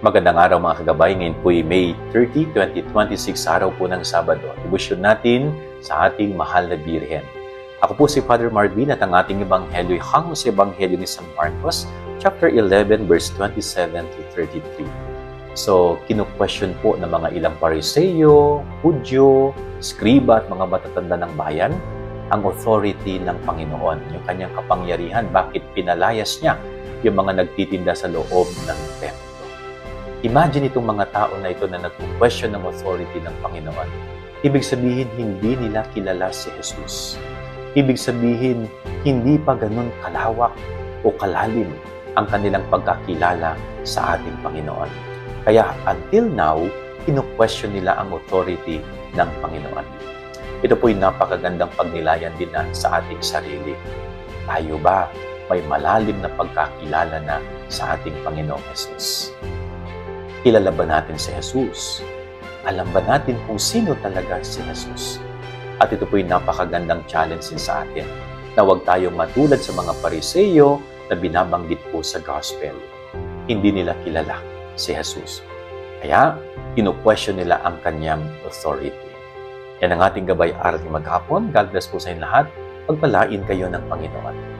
Magandang araw mga kagabay. Ngayon po ay May 30, 2026, araw po ng Sabado. Debosyon natin sa ating mahal na Birhen. Ako po si Father Marvin at ang ating ebanghelyo ay hango sa ebanghelyo ni San Marcos, chapter 11, verse 27 to 33. So, kinu-question po ng mga ilang Pariseo, Hudyo, Skriba at mga matatanda ng bayan ang authority ng Panginoon, yung kanyang kapangyarihan, bakit pinalayas niya yung mga nagtitinda sa loob ng templo. Imagine itong mga tao na ito na nag-question ng authority ng Panginoon. Ibig sabihin, hindi nila kilala si Jesus. Ibig sabihin, hindi pa ganun kalawak o kalalim ang kanilang pagkakilala sa ating Panginoon. Kaya until now, inu-question nila ang authority ng Panginoon. Ito po'y napakagandang pagnilayan din na sa ating sarili. Tayo ba may malalim na pagkakilala na sa ating Panginoong Jesus? Kilala ba natin si Jesus? Alam ba natin kung sino talaga si Jesus? At ito po'y napakagandang challenge din sa atin na huwag tayong matulad sa mga Pariseo na binabanggit po sa Gospel. Hindi nila kilala si Jesus. Kaya, inu-question nila ang kanyang authority. Yan ang ating gabay aral ni maghapon. God bless po sa inyo lahat. Pagpalain kayo ng Panginoon.